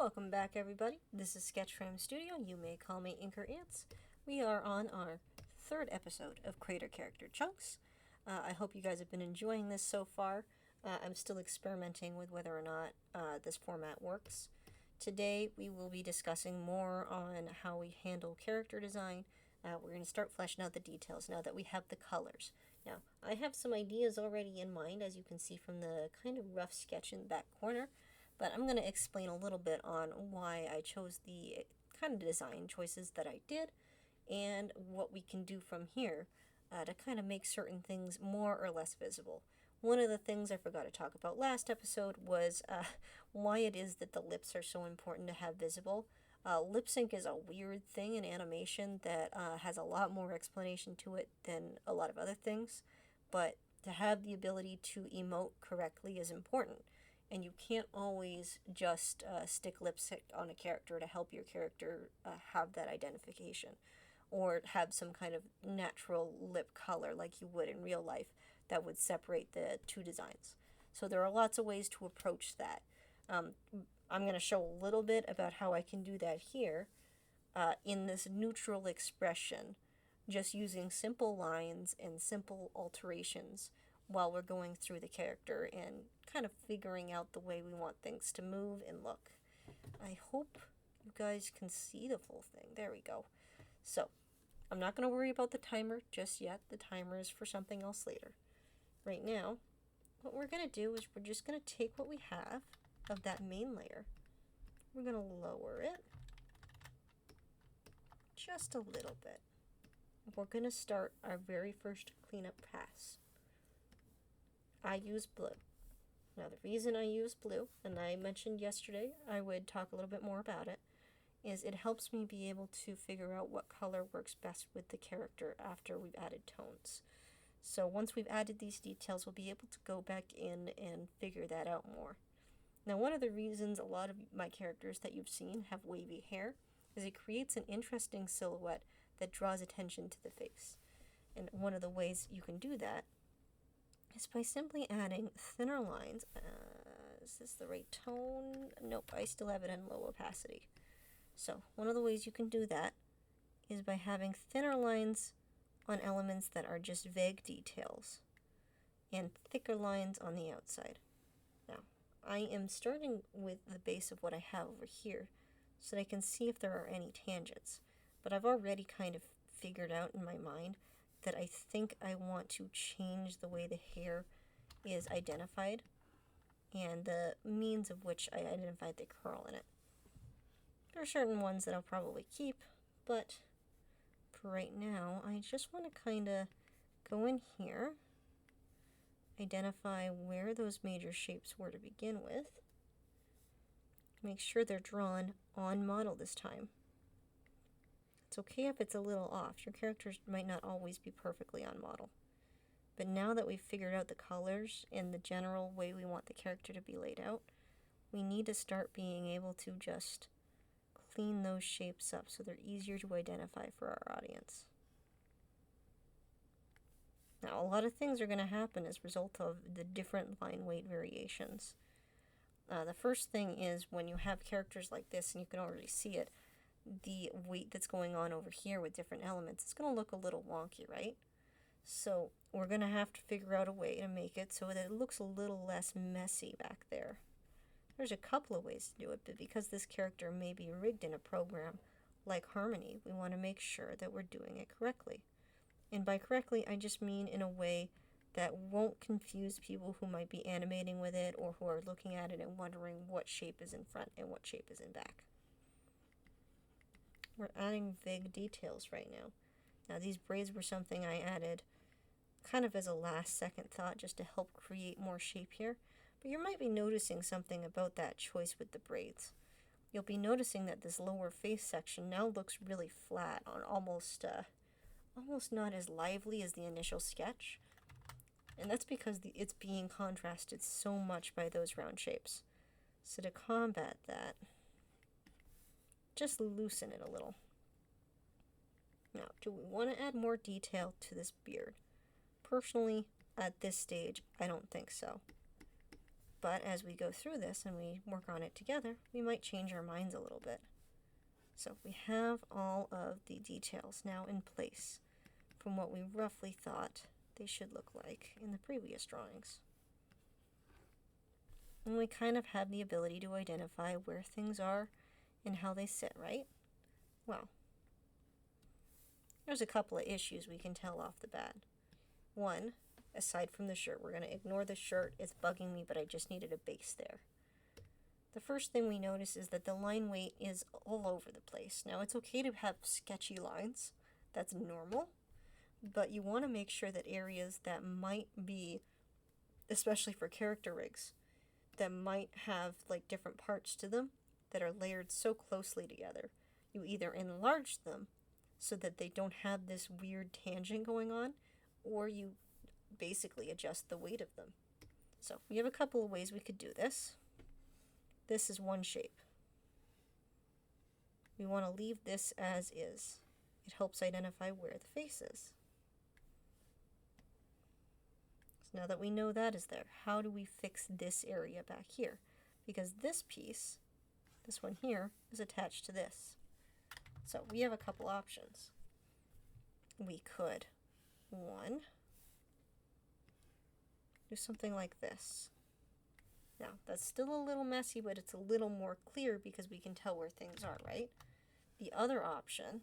Welcome back, everybody. This is Sketchframe Studio. You may call me Inker Ants. We are on our third episode of Creator Character Chunks. I hope you guys have been enjoying this so far. I'm still experimenting with whether or not this format works. Today we will be discussing more on how we handle character design. We're going to start fleshing out the details now that we have the colors. Now, I have some ideas already in mind, as you can see from the kind of rough sketch in the back corner. But I'm going to explain a little bit on why I chose the kind of design choices that I did and what we can do from here to kind of make certain things more or less visible. One of the things I forgot to talk about last episode was why it is that the lips are so important to have visible. Lip sync is a weird thing in animation that has a lot more explanation to it than a lot of other things, but to have the ability to emote correctly is important. And you can't always just stick lipstick on a character to help your character have that identification, or have some kind of natural lip color like you would in real life that would separate the two designs. So there are lots of ways to approach that. I'm going to show a little bit about how I can do that here in this neutral expression, just using simple lines and simple alterations while we're going through the character and kind of figuring out the way we want things to move and look. I hope you guys can see the full thing. There we go. So, I'm not going to worry about the timer just yet. The timer is for something else later. Right now, what we're going to do is we're just going to take what we have of that main layer. We're going to lower it just a little bit. We're going to start our very first cleanup pass. I use blue. Now the reason I use blue, and I mentioned yesterday I would talk a little bit more about it, is it helps me be able to figure out what color works best with the character after we've added tones. So once we've added these details, we'll be able to go back in and figure that out more. Now one of the reasons a lot of my characters that you've seen have wavy hair is it creates an interesting silhouette that draws attention to the face. And one of the ways you can do that is by simply adding thinner lines. Is this the right tone? Nope, I still have it in low opacity. So one of the ways you can do that is by having thinner lines on elements that are just vague details and thicker lines on the outside. Now, I am starting with the base of what I have over here so that I can see if there are any tangents. But I've already kind of figured out in my mind that I think I want to change the way the hair is identified and the means of which I identified the curl in it. There are certain ones that I'll probably keep, but for right now, I just want to kind of go in here, identify where those major shapes were to begin with, make sure they're drawn on model this time. It's okay if it's a little off. Your characters might not always be perfectly on model. But now that we've figured out the colors and the general way we want the character to be laid out, we need to start being able to just clean those shapes up so they're easier to identify for our audience. Now, a lot of things are going to happen as a result of the different line weight variations. The first thing is when you have characters like this, and you can already see it, the weight that's going on over here with different elements, it's going to look a little wonky, right? So we're going to have to figure out a way to make it so that it looks a little less messy back there. There's a couple of ways to do it, but because this character may be rigged in a program like Harmony, we want to make sure that we're doing it correctly. And by correctly, I just mean in a way that won't confuse people who might be animating with it or who are looking at it and wondering what shape is in front and what shape is in back. We're adding vague details right now. Now these braids were something I added kind of as a last second thought just to help create more shape here. But you might be noticing something about that choice with the braids. You'll be noticing that this lower face section now looks really flat, on almost not as lively as the initial sketch. And that's because it's being contrasted so much by those round shapes. So to combat that, just loosen it a little. Now, do we want to add more detail to this beard? Personally, at this stage, I don't think so. But as we go through this and we work on it together, we might change our minds a little bit. So we have all of the details now in place from what we roughly thought they should look like in the previous drawings. And we kind of have the ability to identify where things are and how they sit, right? Well, there's a couple of issues we can tell off the bat. One, aside from the shirt, we're going to ignore the shirt. It's bugging me, but I just needed a base there. The first thing we notice is that the line weight is all over the place. Now, it's okay to have sketchy lines. That's normal. But you want to make sure that areas that might be, especially for character rigs, that might have like different parts to them that are layered so closely together, you either enlarge them so that they don't have this weird tangent going on, or you basically adjust the weight of them. So we have a couple of ways we could do this. This is one shape. We want to leave this as is. It helps identify where the face is. So now that we know that is there, how do we fix this area back here? Because this piece, this one here, is attached to this. So we have a couple options. We could, one, do something like this. Now, that's still a little messy, but it's a little more clear because we can tell where things are, right? The other option,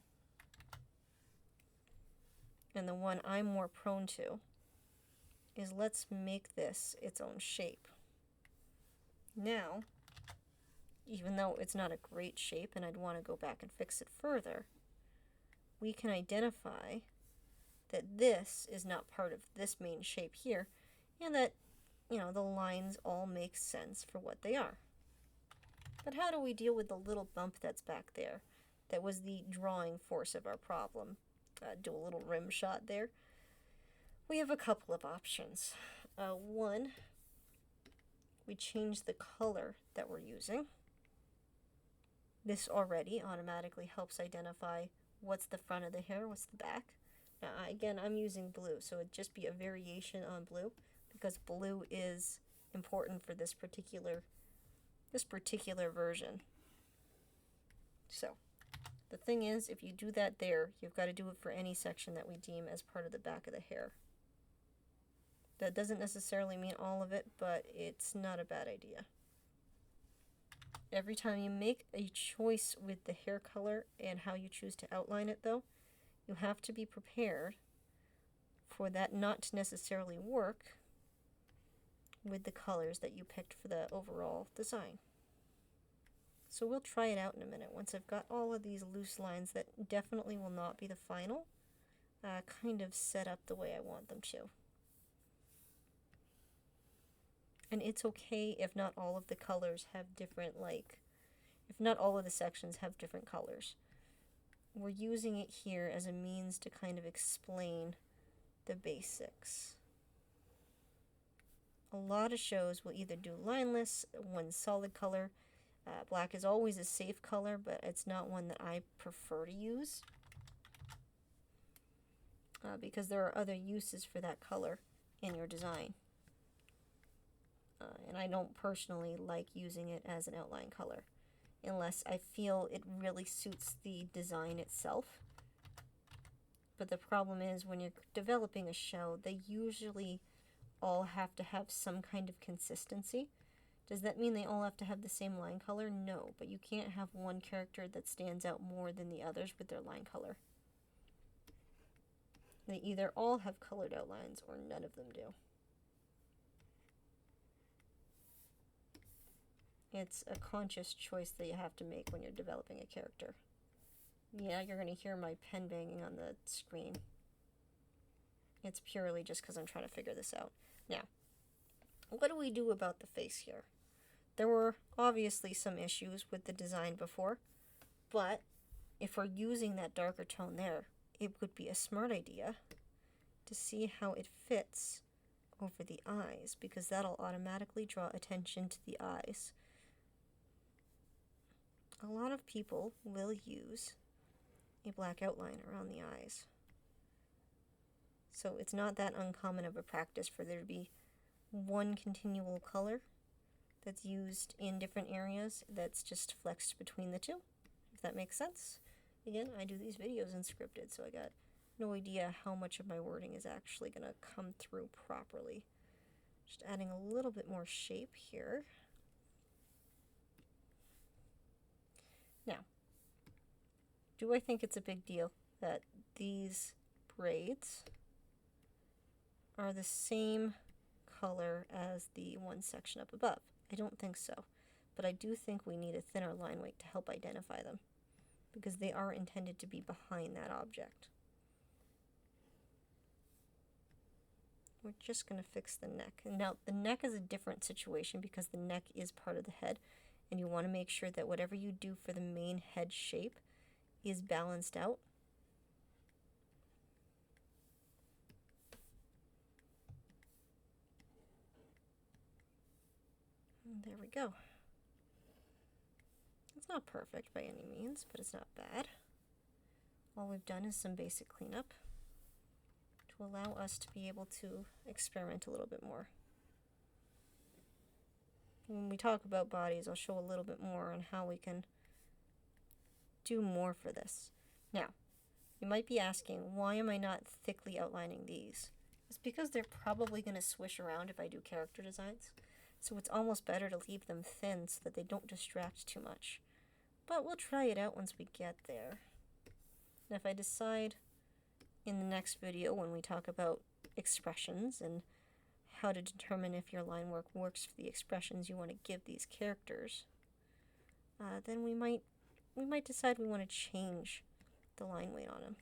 and the one I'm more prone to, is let's make this its own shape. Now, even though it's not a great shape and I'd want to go back and fix it further, we can identify that this is not part of this main shape here, and that, you know, the lines all make sense for what they are. But how do we deal with the little bump that's back there? That was the drawing force of our problem. Do a little rim shot there. We have a couple of options. One, we change the color that we're using. This already automatically helps identify what's the front of the hair, what's the back. Now, again, I'm using blue, so it'd just be a variation on blue, because blue is important for this particular version. So, the thing is, if you do that there, you've got to do it for any section that we deem as part of the back of the hair. That doesn't necessarily mean all of it, but it's not a bad idea. Every time you make a choice with the hair color and how you choose to outline it, though, you have to be prepared for that not to necessarily work with the colors that you picked for the overall design. So we'll try it out in a minute once I've got all of these loose lines that definitely will not be the final, kind of set up the way I want them to. And it's okay if not all of the colors have different, if not all of the sections have different colors. We're using it here as a means to kind of explain the basics. A lot of shows will either do lineless, one solid color. Black is always a safe color, but it's not one that I prefer to use. Because there are other uses for that color in your design. And I don't personally like using it as an outline color unless I feel it really suits the design itself. But the problem is when you're developing a show, they usually all have to have some kind of consistency. Does that mean they all have to have the same line color? No, but you can't have one character that stands out more than the others with their line color. They either all have colored outlines or none of them do. It's a conscious choice that you have to make when you're developing a character. Yeah, you're going to hear my pen banging on the screen. It's purely just because I'm trying to figure this out. Now, what do we do about the face here? There were obviously some issues with the design before, but if we're using that darker tone there, it would be a smart idea to see how it fits over the eyes, because that'll automatically draw attention to the eyes. A lot of people will use a black outline around the eyes. So it's not that uncommon of a practice for there to be one continual color that's used in different areas that's just flexed between the two, if that makes sense. Again, I do these videos unscripted, so I got no idea how much of my wording is actually going to come through properly. Just adding a little bit more shape here. Now, do I think it's a big deal that these braids are the same color as the one section up above? I don't think so, but I do think we need a thinner line weight to help identify them, because they are intended to be behind that object. We're just going to fix the neck. Now, the neck is a different situation because the neck is part of the head, and you want to make sure that whatever you do for the main head shape is balanced out. And there we go. It's not perfect by any means, but it's not bad. All we've done is some basic cleanup to allow us to be able to experiment a little bit more. When we talk about bodies, I'll show a little bit more on how we can do more for this. Now, you might be asking, why am I not thickly outlining these? It's because they're probably going to swish around if I do character designs. So it's almost better to leave them thin so that they don't distract too much. But we'll try it out once we get there. And if I decide in the next video, when we talk about expressions and how to determine if your line work works for the expressions you want to give these characters, then we might decide we want to change the line weight on them.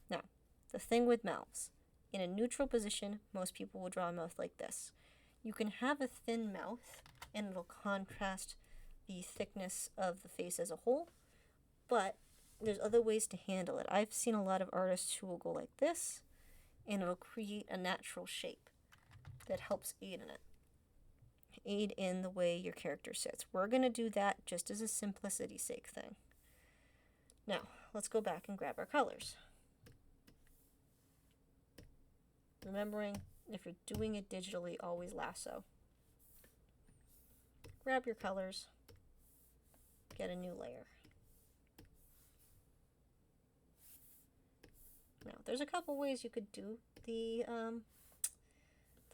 Now, the thing with mouths. In a neutral position, most people will draw a mouth like this. You can have a thin mouth and it'll contrast the thickness of the face as a whole, but there's other ways to handle it. I've seen a lot of artists who will go like this, and it'll create a natural shape that helps aid in it. Aid in the way your character sits. We're going to do that just as a simplicity's sake thing. Now, let's go back and grab our colors. Remembering, if you're doing it digitally, always lasso. Grab your colors, get a new layer. Now, there's a couple ways you could do the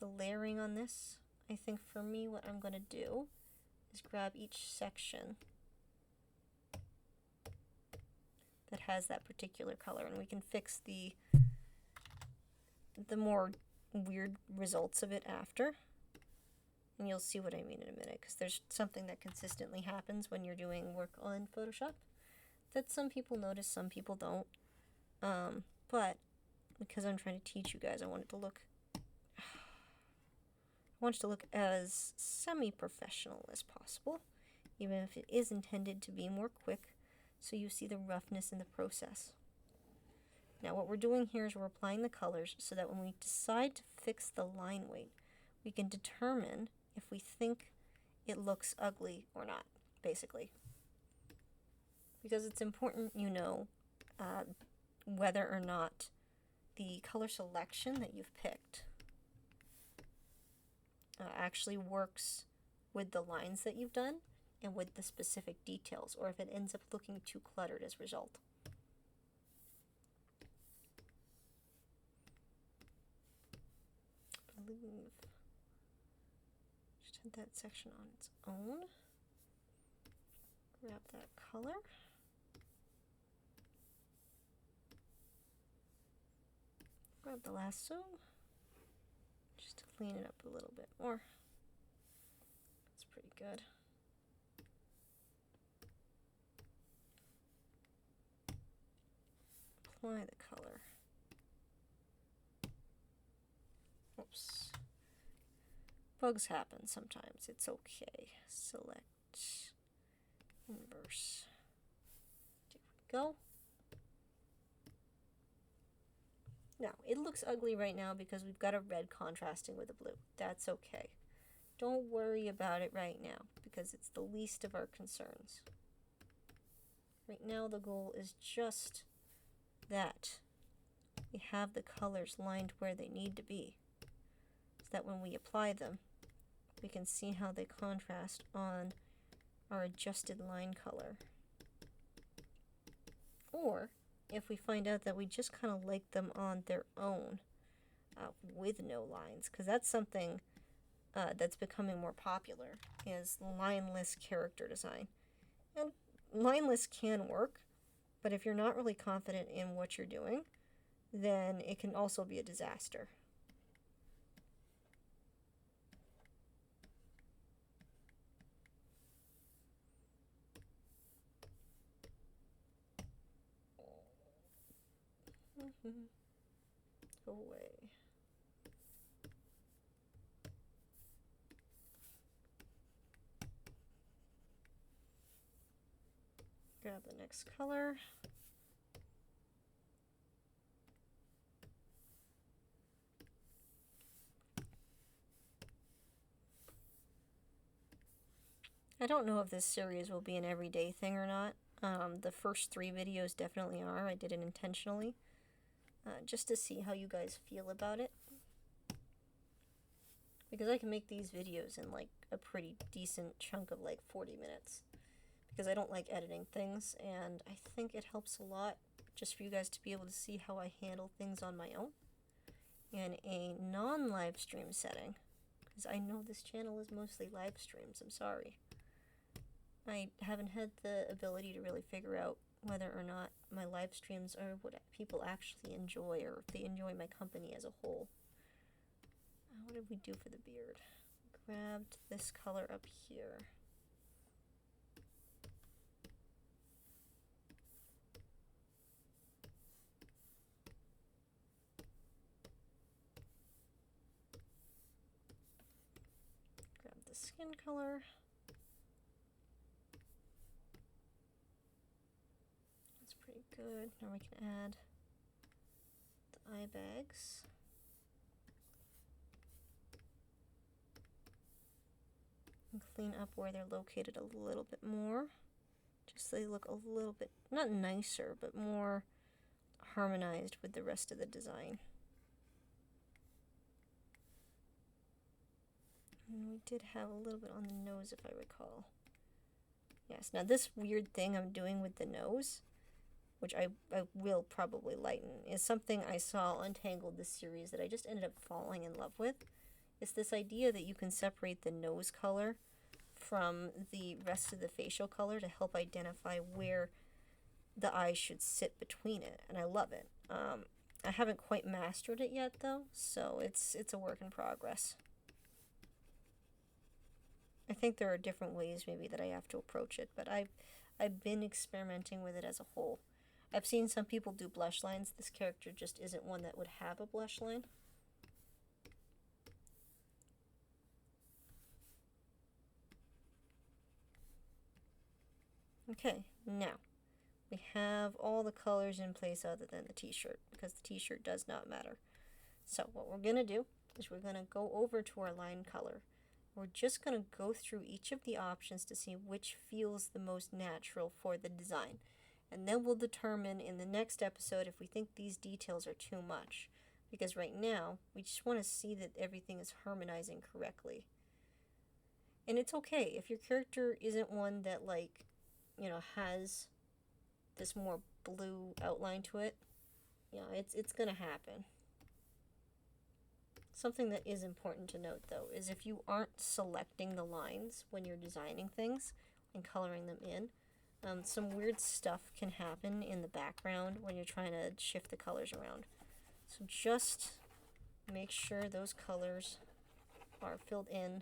layering on this. I think for me, what I'm going to do is grab each section that has that particular color, and we can fix the more weird results of it after. And you'll see what I mean in a minute, because there's something that consistently happens when you're doing work on Photoshop that some people notice, some people don't. But because I'm trying to teach you guys, I want it to look as semi-professional as possible, even if it is intended to be more quick, so you see the roughness in the process. Now what we're doing here is we're applying the colors so that when we decide to fix the line weight, we can determine if we think it looks ugly or not, basically. Because it's important you know whether or not the color selection that you've picked actually works with the lines that you've done and with the specific details, or if it ends up looking too cluttered as a result. I believe just had that section on its own. Grab that color. Grab the lasso just to clean it up a little bit more. That's pretty good. Apply the color. Oops. Bugs happen sometimes. It's okay. Select inverse. There we go. Now, it looks ugly right now because we've got a red contrasting with a blue. That's okay. Don't worry about it right now because it's the least of our concerns. Right now, the goal is just that we have the colors lined where they need to be, so that when we apply them, we can see how they contrast on our adjusted line color. Or if we find out that we just kind of like them on their own with no lines, because that's something that's becoming more popular, is lineless character design. And lineless can work, but if you're not really confident in what you're doing, then it can also be a disaster. Go away. Grab the next color. I don't know if this series will be an everyday thing or not. The first 3 videos definitely are. I did it intentionally, just to see how you guys feel about it. Because I can make these videos in like a pretty decent chunk of like 40 minutes. Because I don't like editing things, and I think it helps a lot just for you guys to be able to see how I handle things on my own in a non-live stream setting. Because I know this channel is mostly live streams, I'm sorry. I haven't had the ability to really figure out whether or not my live streams are what people actually enjoy, or if they enjoy my company as a whole. What did we do for the beard? Grabbed this color up here. Grab the skin color. Pretty good. Now we can add the eye bags. And clean up where they're located a little bit more. Just so they look a little bit, not nicer, but more harmonized with the rest of the design. And we did have a little bit on the nose, if I recall. Yes, now this weird thing I'm doing with the nose, which I will probably lighten, is something I saw Untangled this series that I just ended up falling in love with. It's this idea that you can separate the nose color from the rest of the facial color to help identify where the eyes should sit between it, and I love it. I haven't quite mastered it yet though, so it's a work in progress. I think there are different ways maybe that I have to approach it, but I've been experimenting with it as a whole. I've seen some people do blush lines. This character just isn't one that would have a blush line. Okay, now we have all the colors in place other than the t-shirt, because the t-shirt does not matter. So what we're going to do is we're going to go over to our line color. We're just going to go through each of the options to see which feels the most natural for the design. And then we'll determine in the next episode if we think these details are too much. Because right now, we just want to see that everything is harmonizing correctly. And it's okay if your character isn't one that, like, you know, has this more blue outline to it. You know, it's going to happen. Something that is important to note, though, is if you aren't selecting the lines when you're designing things and coloring them in, some weird stuff can happen in the background when you're trying to shift the colors around. So just make sure those colors are filled in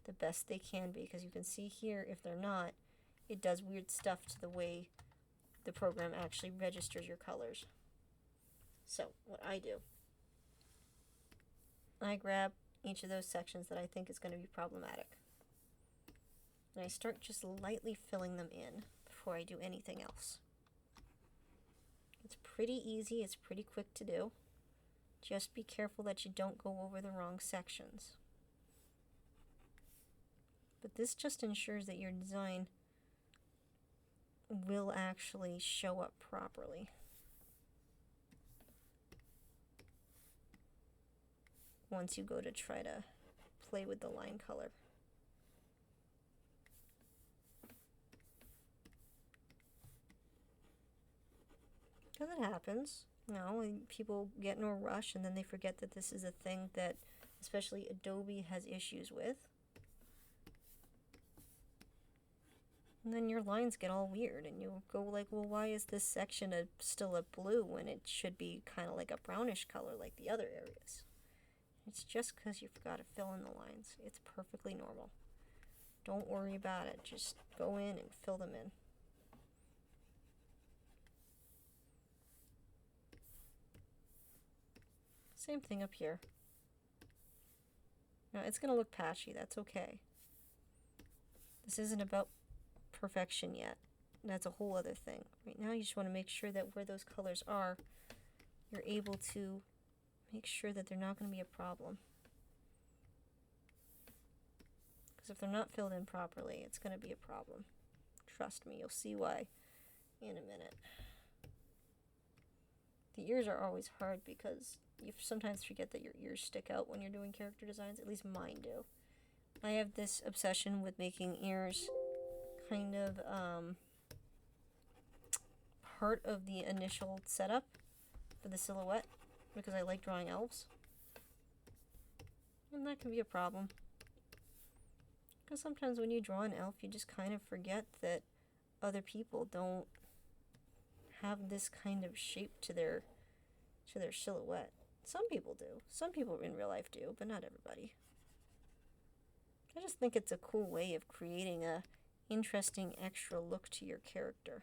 the best they can be, because you can see here, if they're not, it does weird stuff to the way the program actually registers your colors. So what I do, I grab each of those sections that I think is going to be problematic, and I start just lightly filling them in before I do anything else. It's pretty easy, it's pretty quick to do. Just be careful that you don't go over the wrong sections. But this just ensures that your design will actually show up properly. Once you go to try to play with the line color. Because it happens. You know, people get in a rush and then they forget that this is a thing that especially Adobe has issues with. And then your lines get all weird and you go like, well, why is this section still a blue when it should be kind of like a brownish color like the other areas? It's just because you forgot to fill in the lines. It's perfectly normal. Don't worry about it. Just go in and fill them in. Same thing up here. Now it's going to look patchy. That's okay. This isn't about perfection yet. That's a whole other thing. Right now you just want to make sure that where those colors are, you're able to make sure that they're not going to be a problem. Because if they're not filled in properly, it's going to be a problem. Trust me, you'll see why in a minute. The ears are always hard because you sometimes forget that your ears stick out when you're doing character designs. At least mine do. I have this obsession with making ears kind of part of the initial setup for the silhouette because I like drawing elves. And that can be a problem. Because sometimes when you draw an elf, you just kind of forget that other people don't have this kind of shape to their silhouette. Some people do. Some people in real life do, but not everybody. I just think it's a cool way of creating a interesting extra look to your character.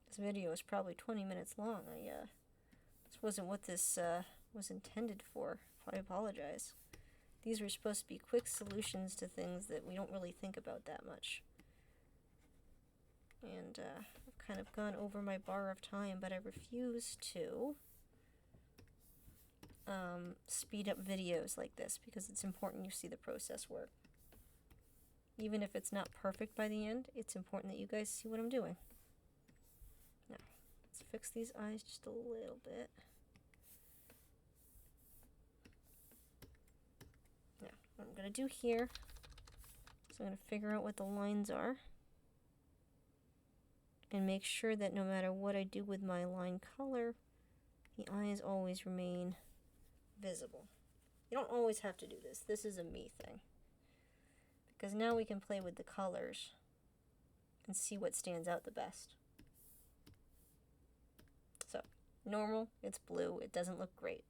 This video is probably 20 minutes long. This wasn't what this was intended for. I apologize. These were supposed to be quick solutions to things that we don't really think about that much. And I've kind of gone over my bar of time, but I refuse to speed up videos like this because it's important you see the process work. Even if it's not perfect by the end, it's important that you guys see what I'm doing. Now, let's fix these eyes just a little bit. Now, what I'm going to do here is I'm going to figure out what the lines are and make sure that no matter what I do with my line color, the eyes always remain visible. You don't always have to do this. This is a me thing. Because now we can play with the colors and see what stands out the best. So, normal, it's blue, it doesn't look great.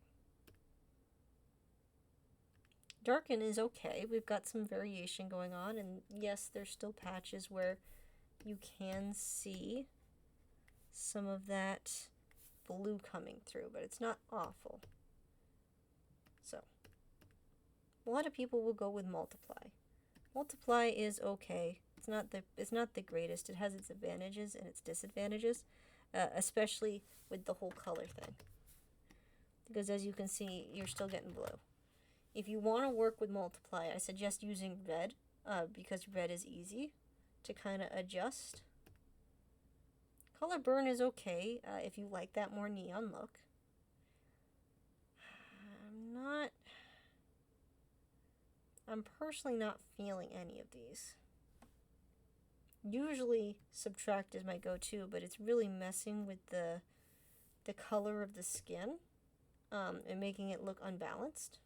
Darken is okay. We've got some variation going on, and yes, there's still patches where you can see some of that blue coming through, but it's not awful. So, a lot of people will go with multiply. Multiply is okay. It's not the greatest. It has its advantages and its disadvantages, especially with the whole color thing. Because as you can see, you're still getting blue. If you want to work with multiply, I suggest using red, because red is easy to kind of adjust. Color burn is okay if you like that more neon look. I'm personally not feeling any of these. Usually subtract is my go-to, but it's really messing with the color of the skin and making it look unbalanced.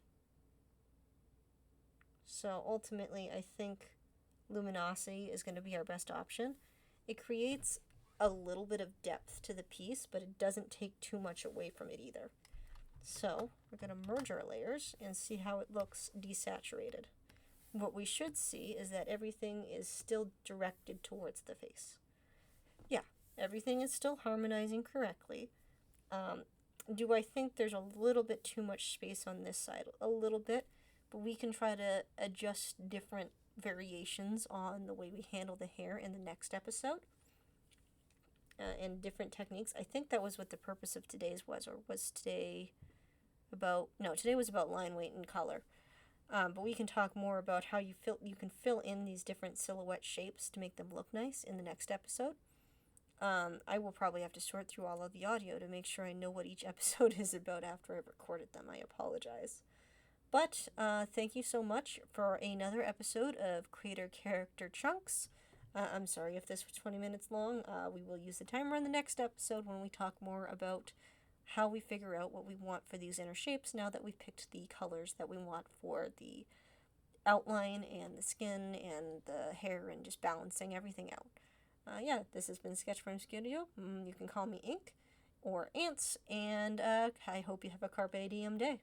So ultimately, I think luminosity is going to be our best option. It creates a little bit of depth to the piece, but it doesn't take too much away from it either. So we're going to merge our layers and see how it looks desaturated. What we should see is that everything is still directed towards the face. Yeah, everything is still harmonizing correctly. Do I think there's a little bit too much space on this side? A little bit, but we can try to adjust different variations on the way we handle the hair in the next episode. And different techniques. I think that was what the purpose of today's was, or was today about, no, today was about line weight and color. But we can talk more about how you can fill in these different silhouette shapes to make them look nice in the next episode. I will probably have to sort through all of the audio to make sure I know what each episode is about after I've recorded them. I apologize. But thank you so much for another episode of Creator Character Chunks. I'm sorry if this was 20 minutes long. We will use the timer in the next episode when we talk more about how we figure out what we want for these inner shapes now that we've picked the colors that we want for the outline and the skin and the hair and just balancing everything out. Yeah, this has been Sketchframe Studio. You can call me Ink or Ants, and I hope you have a Carpe Diem day.